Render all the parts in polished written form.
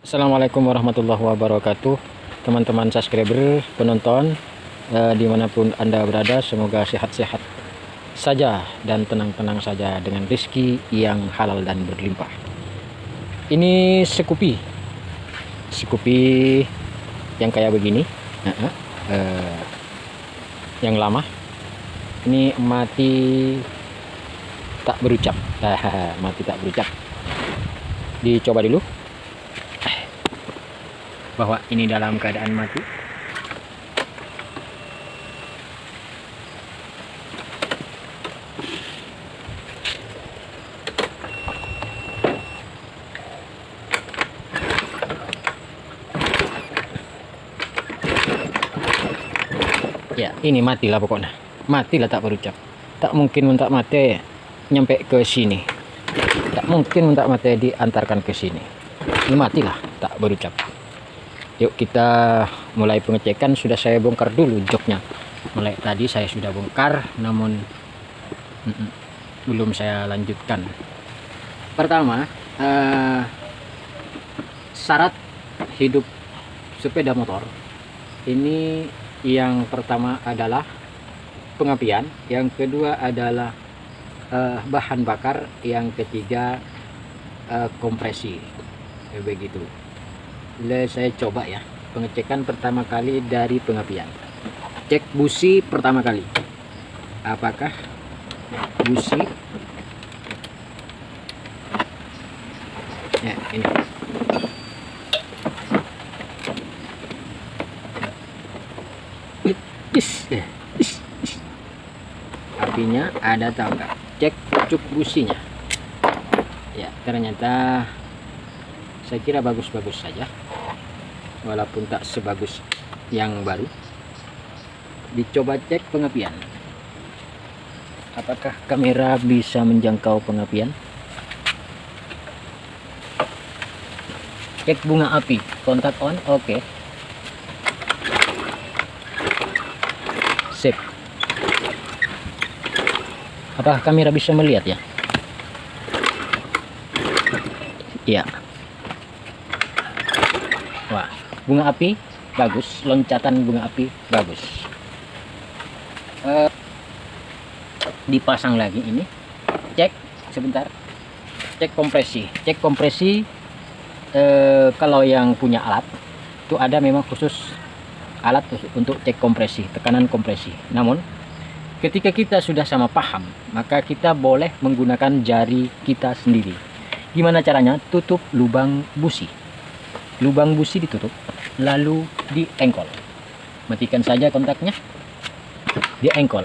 Assalamualaikum warahmatullahi wabarakatuh, teman-teman subscriber, penonton, dimanapun Anda berada, semoga sehat-sehat saja dan tenang-tenang saja dengan rezeki yang halal dan berlimpah. Ini Scoopy yang kayak begini, yang lama. Ini mati tak berucap, mati tak berucap. Dicoba dulu bahwa ini dalam keadaan mati. Ya, ini matilah pokoknya. Matilah tak berucap. Tak mungkin mentak mati nyampe ke sini. Tak mungkin mentak mati diantarkan ke sini. Ini matilah tak berucap. Yuk kita mulai pengecekan. Sudah saya bongkar dulu joknya. Mulai tadi saya sudah bongkar, namun belum saya lanjutkan. Pertama, syarat hidup sepeda motor ini, yang pertama adalah pengapian, yang kedua adalah bahan bakar, yang ketiga kompresi. Begitu. Saya coba ya pengecekan pertama kali dari pengapian. Cek busi pertama kali, apakah busi ya ini apinya ada atau enggak. Cek pucuk businya ya, ternyata saya kira bagus-bagus saja, walaupun tak sebagus yang baru. Dicoba cek pengapian, apakah kamera bisa menjangkau pengapian. Cek bunga api, kontak on, oke. Sip. Apakah kamera bisa melihat ya? Iya. Wah, bunga api bagus, loncatan bunga api bagus. Dipasang lagi ini. Cek sebentar. Cek kompresi. Kalau yang punya alat itu ada memang khusus alat untuk cek kompresi, tekanan kompresi. Namun ketika kita sudah sama paham, maka kita boleh menggunakan jari kita sendiri. Gimana caranya? Tutup lubang busi. Lubang busi ditutup, lalu diengkol. Matikan saja kontaknya, diengkol.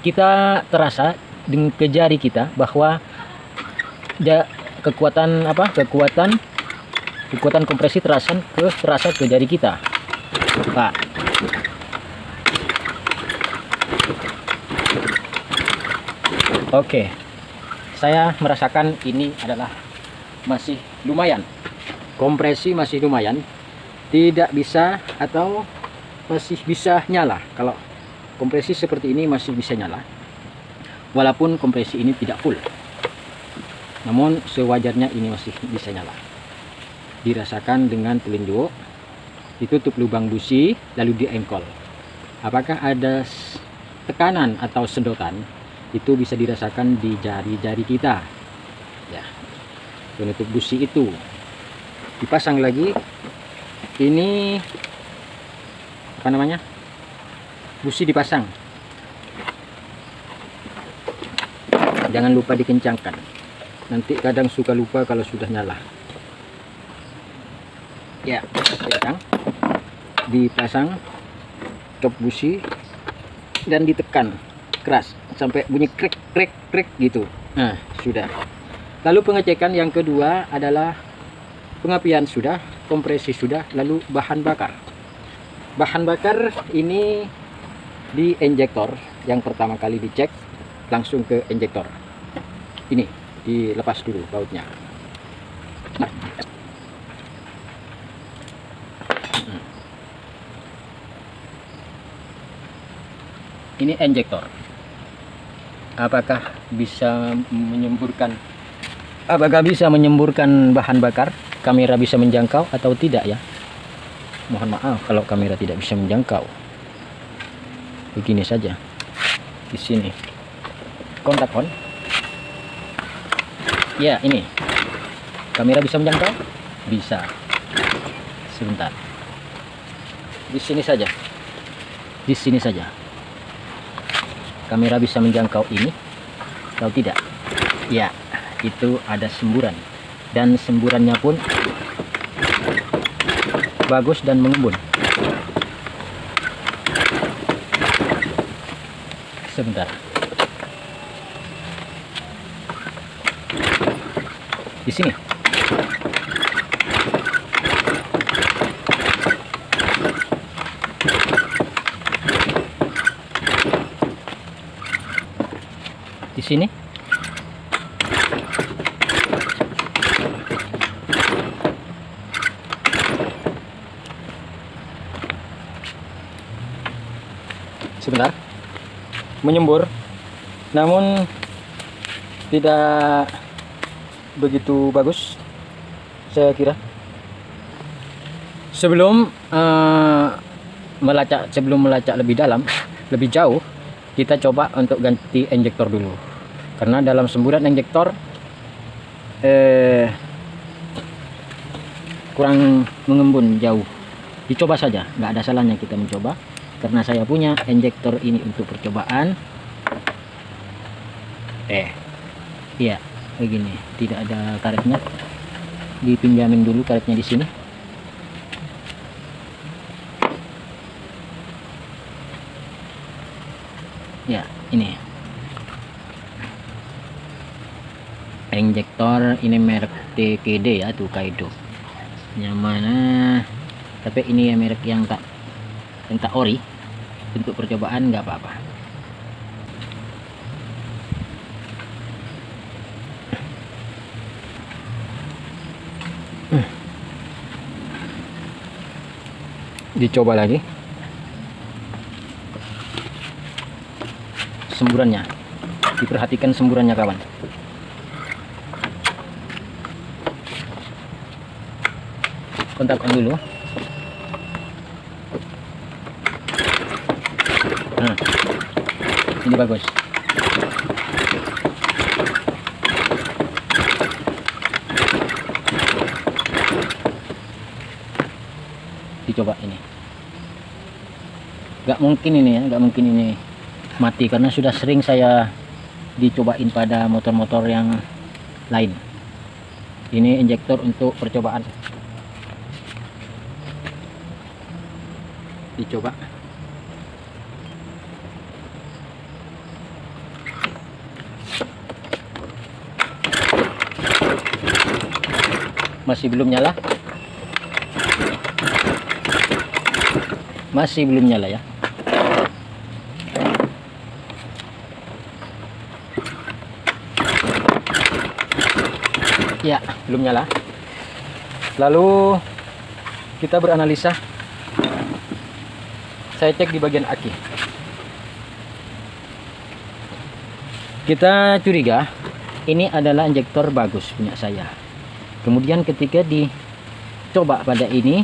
Kita terasa dengan ke jari kita bahwa kekuatan kompresi terasa ke jari kita. Pak. Oke. Saya merasakan ini adalah masih lumayan. Kompresi masih lumayan, tidak bisa atau masih bisa nyala. Kalau kompresi seperti ini masih bisa nyala, walaupun kompresi ini tidak full, namun sewajarnya ini masih bisa nyala. Dirasakan dengan telunjuk, ditutup lubang busi, lalu diengkol. Apakah ada tekanan atau sedotan? Itu bisa dirasakan di jari-jari kita ya. Penutup busi itu dipasang lagi. Ini apa namanya, busi dipasang, jangan lupa dikencangkan, nanti kadang suka lupa kalau sudah nyala ya. Dipasang top busi dan ditekan keras sampai bunyi krik krik krik gitu. Nah, sudah. Lalu pengecekan yang kedua adalah pengapian sudah, kompresi sudah, lalu bahan bakar. Bahan bakar ini di injektor, yang pertama kali dicek langsung ke injektor. Ini dilepas dulu bautnya. Ini injektor. Apakah bisa menyemburkan bahan bakar kamera bisa menjangkau atau tidak ya. Mohon maaf kalau kamera tidak bisa menjangkau. Begini saja. Di sini kontak on. Ya, ini kamera bisa menjangkau, bisa. Sebentar, di sini saja, di sini saja kamera bisa menjangkau ini atau tidak. Ya, itu ada semburan, dan semburannya pun bagus dan mengembun. Sebentar, di sini di sini sebentar, menyembur namun tidak begitu bagus saya kira. Sebelum melacak lebih dalam, lebih jauh, kita coba untuk ganti injektor dulu, karena dalam semburan injektor kurang mengembun jauh. Dicoba saja, nggak ada salahnya kita mencoba, karena saya punya injektor ini untuk percobaan. Iya, begini, tidak ada karetnya. Dipinjamin dulu karetnya di sini. Ya, ini injektor, ini merek TKD ya, tuh Kaido. Yang mana, tapi ini ya merek yang tak ori. Untuk percobaan nggak apa-apa. Dicoba lagi semburannya, diperhatikan semburannya kawan. Kontakkan dulu. Nah, ini bagus. Dicoba ini. Gak mungkin ini ya, gak mungkin ini mati, karena sudah sering saya dicobain pada motor-motor yang lain. Ini injektor untuk percobaan. Dicoba. Masih belum nyala. Masih belum nyala ya. Ya, belum nyala. Lalu kita beranalisa. Saya cek di bagian aki. Kita curiga ini adalah injektor bagus punya saya. Kemudian ketika dicoba pada ini,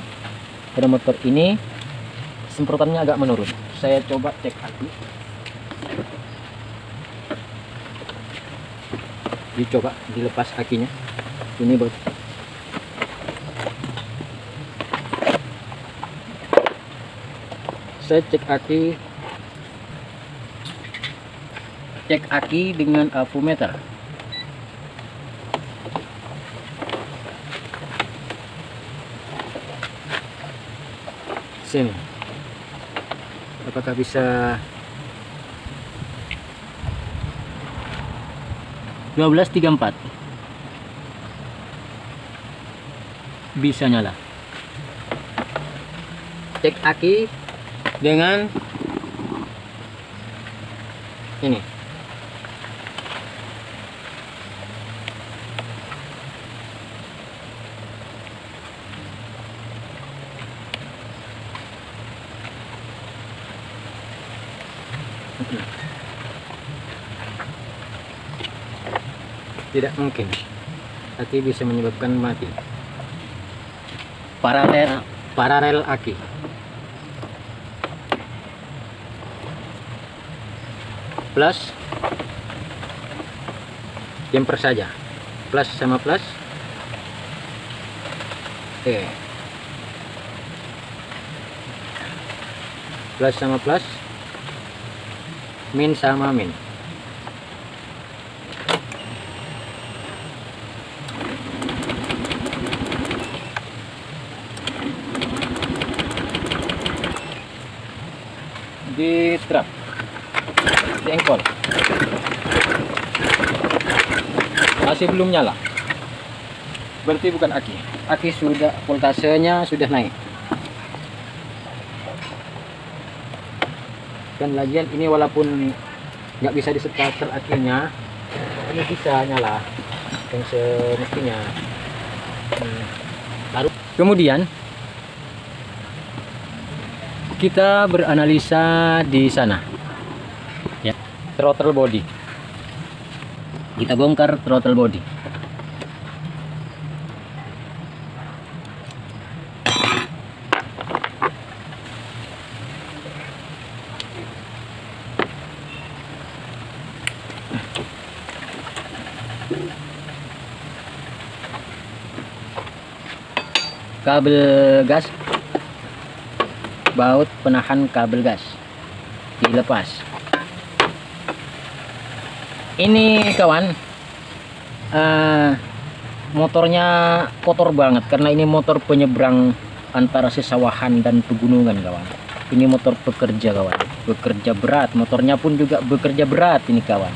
pada motor ini, semprotannya agak menurun. Saya coba cek aki. Dicoba dilepas akinya. Ini bos. Saya cek aki dengan avometer. Sini, apakah bisa 1234? Bisa nyala. Cek aki dengan ini. Tidak mungkin aki bisa menyebabkan mati. paralel aki. Plus jumper saja, plus sama plus. Oke, plus sama plus, min sama min. Di trap, di engkol, masih belum nyala, berarti bukan aki. Aki sudah, voltasenya sudah naik. Dan lagian ini walaupun nggak bisa di starter akinya, ini bisa nyala yang semestinya. Lalu kemudian kita beranalisa di sana, ya, throttle body. Kita bongkar throttle body. Kabel gas, baut penahan kabel gas dilepas. Ini kawan, motornya kotor banget karena ini motor penyeberang antara sesawahan dan pegunungan kawan. Ini motor pekerja kawan, bekerja berat. Motornya pun juga bekerja berat ini kawan.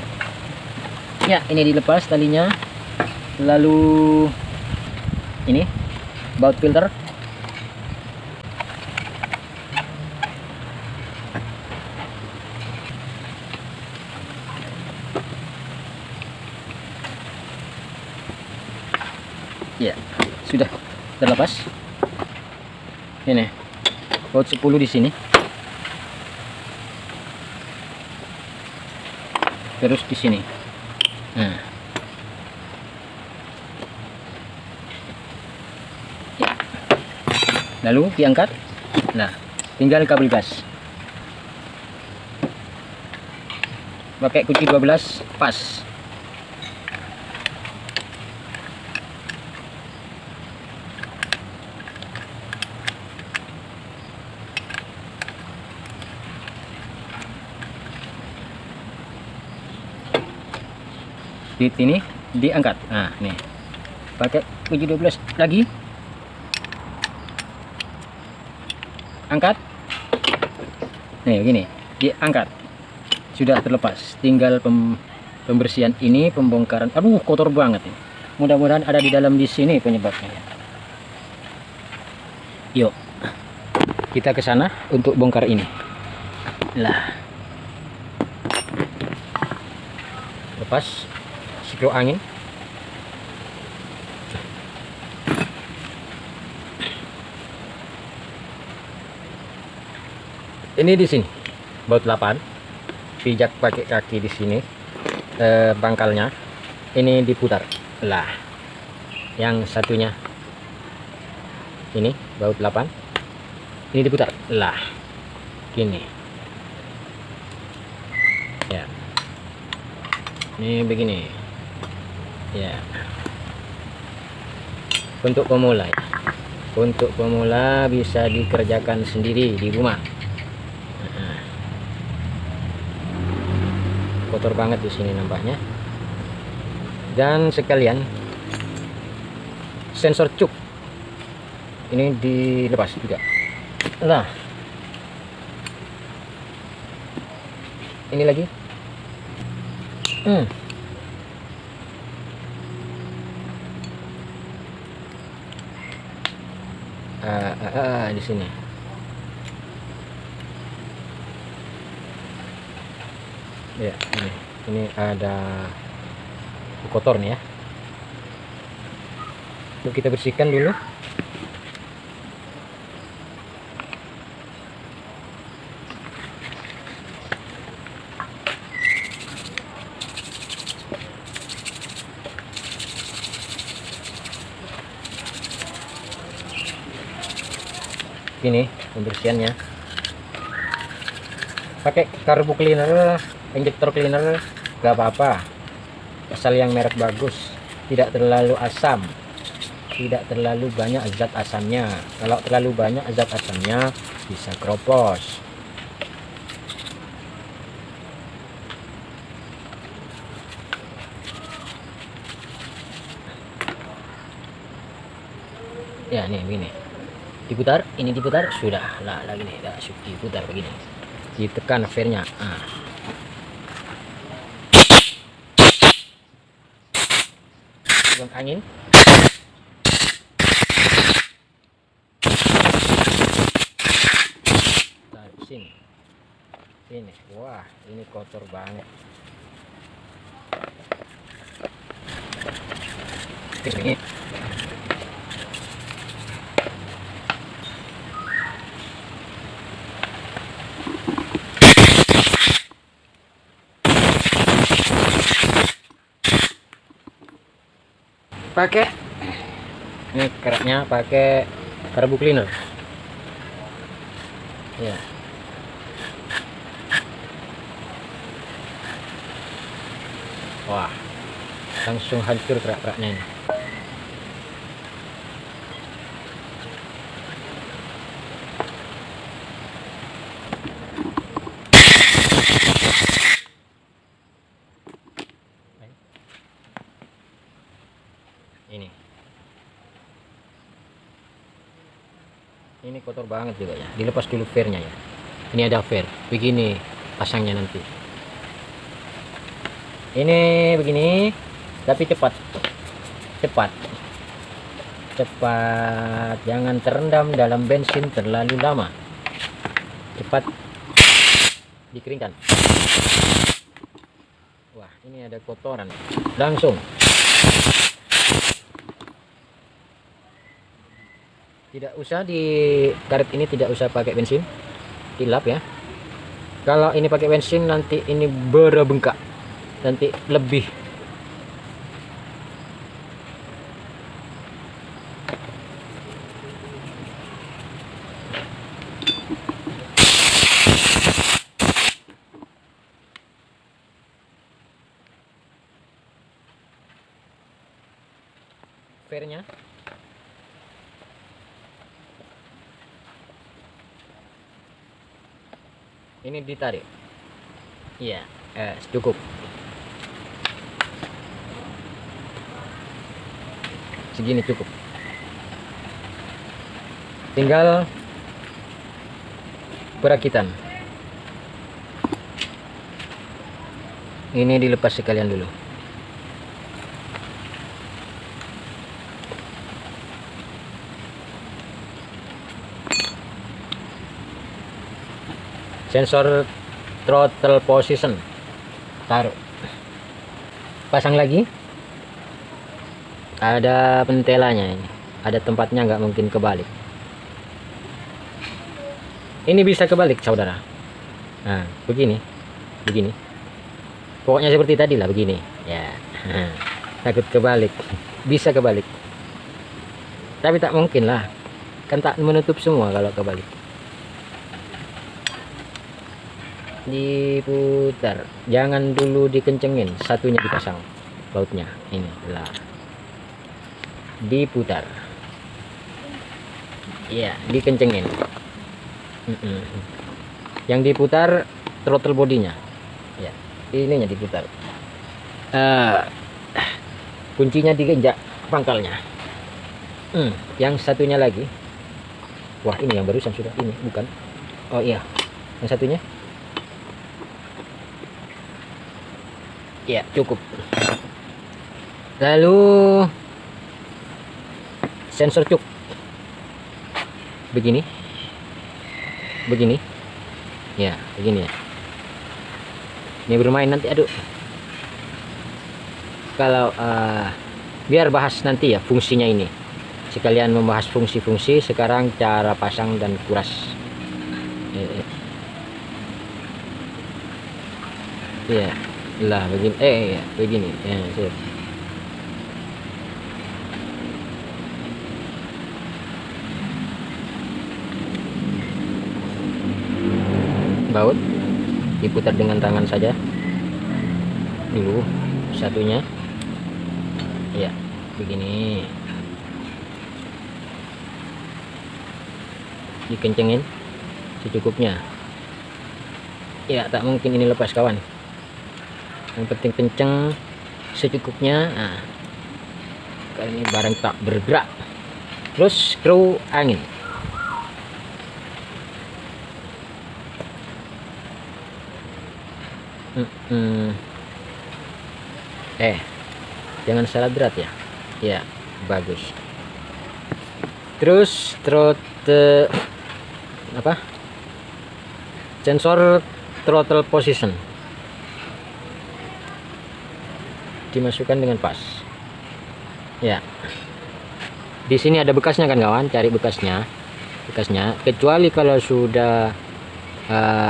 Ya, ini dilepas talinya. Lalu ini baut filter. Ya, sudah terlepas. Ini baut 10 di sini. Terus di sini. Nah. Ya. Lalu diangkat. Nah, tinggal kabel gas. Pakai kunci 12 pas. Di sini diangkat. Nah, nih. Pakai kunci 12 lagi. Angkat. Nih, begini. Diangkat. Sudah terlepas. Tinggal pembersihan ini, pembongkaran. Aduh, kotor banget ini. Mudah-mudahan ada di dalam di sini penyebabnya. Yuk. Kita ke sana untuk bongkar ini. Lah. Lepas siklo angin. Ini di sini baut 8, pijak pakai kaki di sini, pangkalnya ini diputar. Lah, yang satunya ini baut 8, ini diputar. Lah, gini ya, ini begini. Ya, untuk pemula bisa dikerjakan sendiri di rumah. Kotor banget di sini nampaknya. Dan sekalian sensor cuk ini dilepas juga. Nah, ini lagi. Di sini. Ya, ini ada kotor nih ya. Yuk kita bersihkan dulu. Ini pembersihannya pakai carbo cleaner, injector cleaner, gak apa-apa, asal yang merek bagus, tidak terlalu asam, tidak terlalu banyak zat asamnya. Kalau terlalu banyak zat asamnya bisa keropos. Ya nih begini, diputar, ini diputar, sudah lah lagi nih, diputar begini, ditekan fairnya. Buang angin, taruh sini, sini. Wah, ini kotor banget. Ini pakai, ini keraknya pakai carbo cleaner ya. Wah, langsung hancur kerak-keraknya ini. Ini kotor banget juga ya, dilepas dulu fairnya ya. Ini ada fair begini pasangnya nanti. Ini begini, tapi cepat, jangan terendam dalam bensin terlalu lama, cepat dikeringkan. Wah, ini ada kotoran, langsung tidak usah di karet ini, tidak usah pakai bensin, dilap ya. Kalau ini pakai bensin nanti ini berbengkak, nanti lebih. Fairnya ini ditarik, iya, cukup. Segini cukup, tinggal perakitan. Ini dilepas sekalian dulu. Sensor throttle position taruh, pasang lagi. Ada pentelanya ini, ada tempatnya, nggak mungkin kebalik. Ini bisa kebalik saudara. Nah begini, pokoknya seperti tadi lah, begini ya. Takut kebalik, bisa kebalik, tapi tak mungkin lah, kan tak menutup semua kalau kebalik. Diputar, jangan dulu dikencengin, satunya dipasang bautnya ini lah, diputar ya, dikencengin. Yang diputar throttle bodinya ya, ininya diputar. Kuncinya diinjak pangkalnya. Yang satunya lagi, wah ini yang barusan sudah, ini bukan, oh iya yang satunya ya, cukup. Lalu sensor cuk begini ya, begini ya. Ini bermain nanti, aduh, kalau biar bahas nanti ya fungsinya ini, sekalian membahas fungsi-fungsi. Sekarang cara pasang dan kuras ya lah, begini begini ya, sip. baut, diputar dengan tangan saja dulu satunya ya, begini, dikencengin secukupnya ya, tak mungkin ini lepas kawan, yang penting kenceng secukupnya. Nah, kali ini barang tak bergerak. Terus skru angin, jangan salah berat ya. Ya, bagus. Terus sensor throttle position dimasukkan dengan pas. Ya. Di sini ada bekasnya kan kawan, cari bekasnya. Kecuali kalau sudah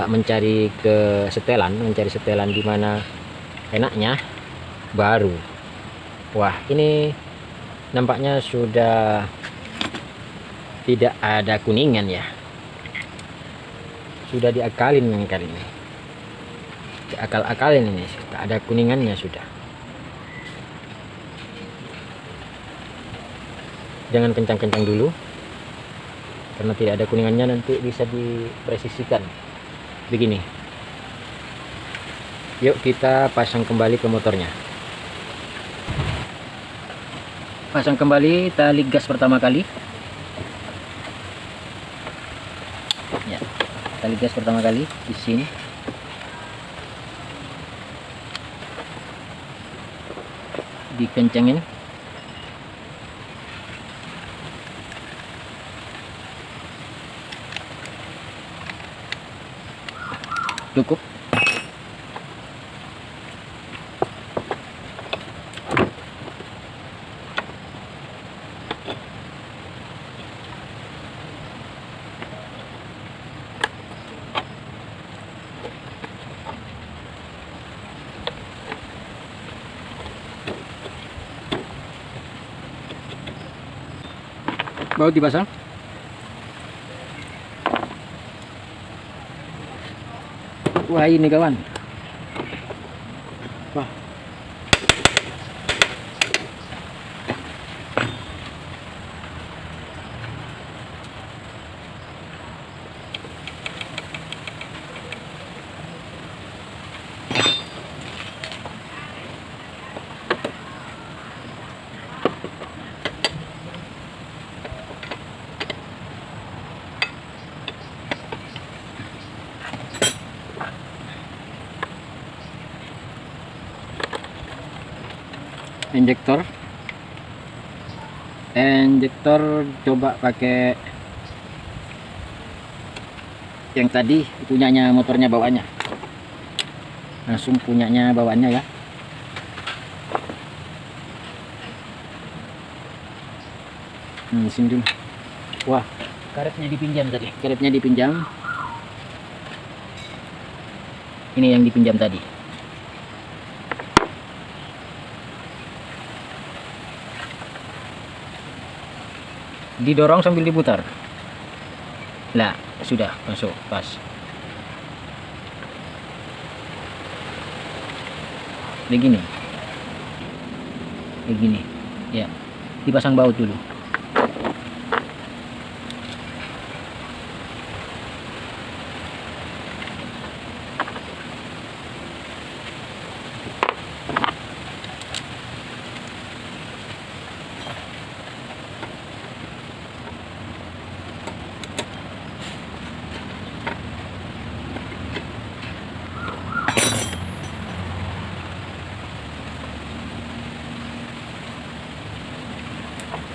mencari setelan di mana enaknya baru. Wah, ini nampaknya sudah tidak ada kuningan ya, sudah diakalin yang kali ini, diakal-akalin ini, tak ada kuningannya sudah. Jangan kencang-kencang dulu karena tidak ada kuningannya, nanti bisa dipresisikan begini. Yuk kita pasang kembali ke motornya. Pasang kembali tali gas pertama kali ya, tali gas pertama kali di sini, dikencengin. Cukup. Baut dipasang. Wah, ini kawan. Wah. Injektor coba pakai yang tadi punyanya motornya bawaannya, langsung punyanya bawaannya ya. Sini dulu. Wah, karetnya dipinjam tadi, karetnya dipinjam. Ini yang dipinjam tadi. Didorong sambil diputar. Lah, sudah masuk pas. Begini. Ya. Dipasang baut dulu.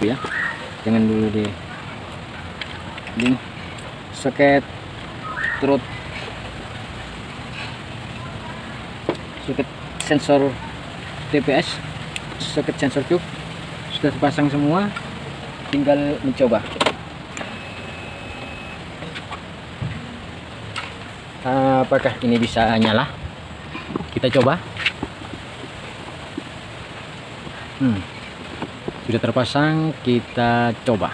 Ya, jangan dulu deh. Ini soket sensor TPS, soket sensor tube sudah terpasang semua, tinggal mencoba. Apakah ini bisa nyala? Kita coba. Sudah terpasang, kita coba.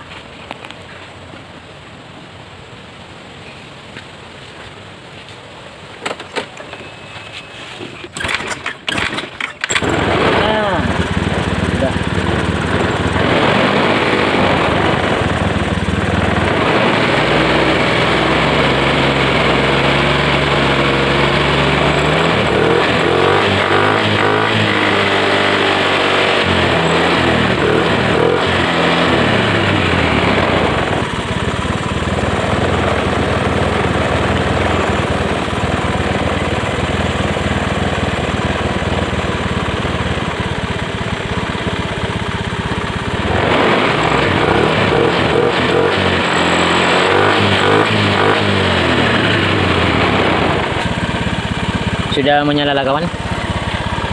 sudah menyala lah kawan.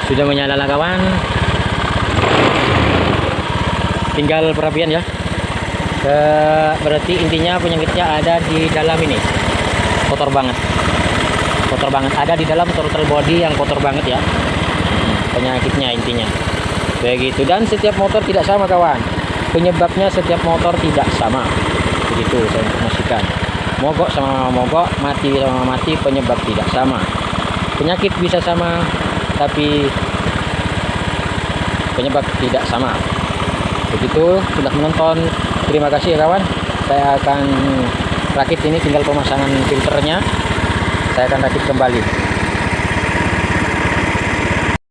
Sudah menyala lah kawan. Tinggal perapian ya. Berarti intinya penyakitnya ada di dalam ini. Kotor banget. Kotor banget. Ada di dalam throttle body yang kotor banget ya. Penyakitnya intinya. Begitu. Dan setiap motor tidak sama kawan. Penyebabnya setiap motor tidak sama. Begitu saya informasikan. Mogok sama mogok, mati sama mati, penyebab tidak sama. Penyakit bisa sama, tapi penyebab tidak sama. Begitu, sudah menonton. Terima kasih ya kawan. Saya akan rakit ini, tinggal pemasangan filternya. Saya akan rakit kembali.